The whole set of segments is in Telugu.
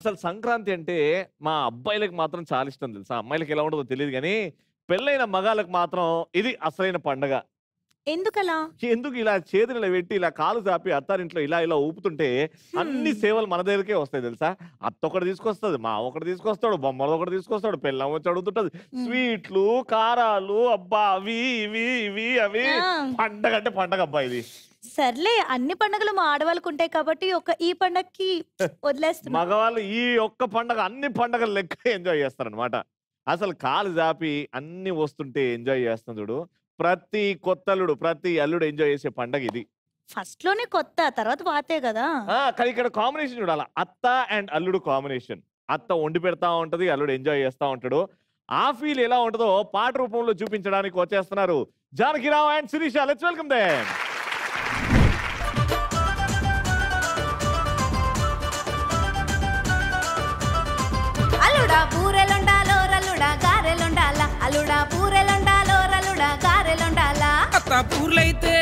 అసలు సంక్రాంతి అంటే మా అబ్బాయిలకి మాత్రం చాలా ఇష్టం తెలుసా? అమ్మాయిలకి ఎలా ఉంటదో తెలీదు గానీ, పెళ్ళైన మగాళ్ళకి మాత్రం ఇది అసలైన పండగ. ఎందుకలా? ఎందుకు ఇలా చేతులు ఇలా పెట్టి, ఇలా కాలు చాపి అత్తారింట్లో ఇలా ఇలా ఊపుతుంటే అన్ని హ్మ్. సేవలు మన దగ్గరికే వస్తాయి తెలుసా? అత్త ఒకటి తీసుకొస్తది, మావ ఒకటి తీసుకొస్తాడు, బొమ్మలదొకటి తీసుకొస్తాడు, పెళ్ళాం వచ్చి అడుగుతుంటది. హ్మ్. స్వీట్లు, కారాలు అబ్బా! అవి, ఇవి, ఇవి, అవి ఆ! పండగ అంటే పండగ అబ్బా ఇది. సర్లే అన్ని పండుగలు మా ఆడవాళ్ళకుంటాయి కాబట్టి ఈ పండక్కి వదిలేస్తున్నా. మగవాళ్ళు ఈ ఒక్క పండగ అన్ని పండగలు లెక్క ఎంజాయ్ చేస్తారనమాట. అసలు కాలు జాపి అన్ని వస్తుంటే ఎంజాయ్ చేస్తాం చూడు. ప్రతి కొత్తల్లుడు, ప్రతి అల్లుడు ఎంజాయ్ చేసే పండగ ఇది. ఫస్ట్‌లోనే కొత్త తర్వాత పాతే గదా! కానీ ఇక్కడ కాంబినేషన్ చూడాల. అత్త అండ్ అల్లుడు కాంబినేషన్. అత్త వండి పెడతా ఉంటది, అల్లుడు ఎంజాయ్ చేస్తా ఉంటాడు. ఆ ఫీల్ ఎలా ఉంటదో పాట రూపంలో చూపించడానికి వచ్చేస్తున్నారు Janakirao and Sirisha. Let's welcome them. అల్లుడా పూరెలుండాలో రల్లుడా గారెలుండాల అల్లుడా పూరెలుండాలో రల్లుడా గారెలుండాల అత్త పూర్లైతే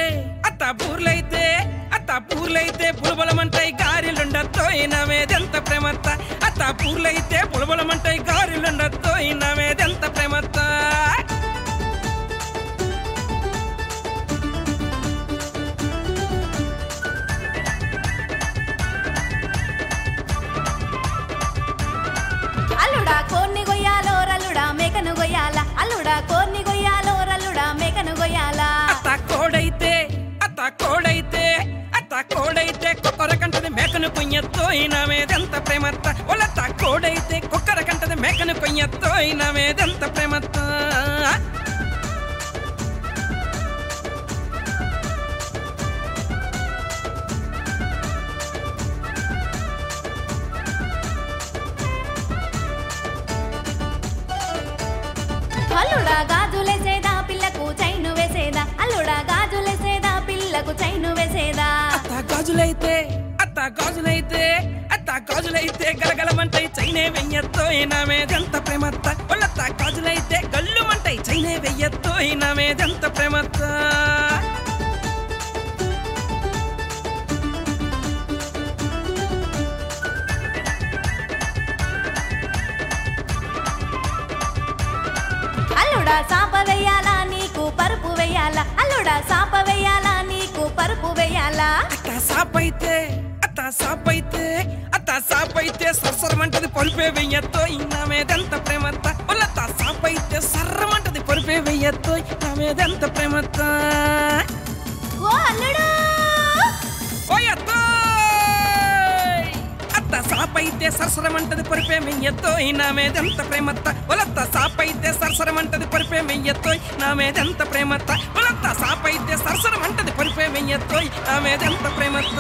పులబలమంటాయి గారెలుండతోయ్ నవేదెంత ప్రేమత్త అత్త పూర్లైతే పులబలమంటాయి గారెలుండతోయ్ నవేదెంత ప్రేమత్త అల్లుడా కోన్ని గొయ్యాలో రల్లుడా మేకను గొయ్యాల అల్లుడా కోన్ని గొయ్యాలో రల్లుడా మేకను గొయ్యాల అత్త కోడైతే కుక్కర కంటది మేకను కొయ్యత్తోయ్ నవేదెంత ప్రేమత్త ఒలత్త కోడైతే కుక్కర కంటది మేకను కొయ్యత్తోయ్ నవేదెంత ప్రేమత్త అల్లుడా గాజులేసేదా పిల్లకు చైను వేసేదా అల్లుడా గాజులేసేదా పిల్లకు చైను వేసేదా అత్త గాజులైతే గలగలమంటాయి చైనే వెయ్యత్తోయ్ నవేదెంత ప్రేమత్త ఒలత్త గాజులైతే గల్లుమంటాయి చైనే వెయ్యత్తోయ్ నవేదెంత ప్రేమత్త అల్లుడా సాప వెయ్యాలా నీకు పరుపు వెయ్యాలా అల్లుడా సాప వెయ్యాలా నీకు పరుపు వెయ్యాలా అత్త సాపైతే సర్సరమంటది పొలిపే వెయ్యత్తోయ్ నామేదెంత ప్రేమత్త ఒలత్త సాపైతే సర్రమంటది పొలిపే వెయ్యత్తోయ్ నామేదెంత ప్రేమత్త ఓ అల్లుడు ఓయత్తోయ్ అత్త సాపైతే సర్సరమంటది పొలిపే వెయ్యత్తోయ్ నామేదెంత ప్రేమత్త ఒలత్త సాపైతే సర్సరమంటది పొలిపే వెయ్యత్తోయ్ నామేదెంత ప్రేమత్త ఒలత్త సాపైతే సర్సరమంటది పొలిపే వెయ్యత్తోయ్ నామేదెంత ప్రేమత్త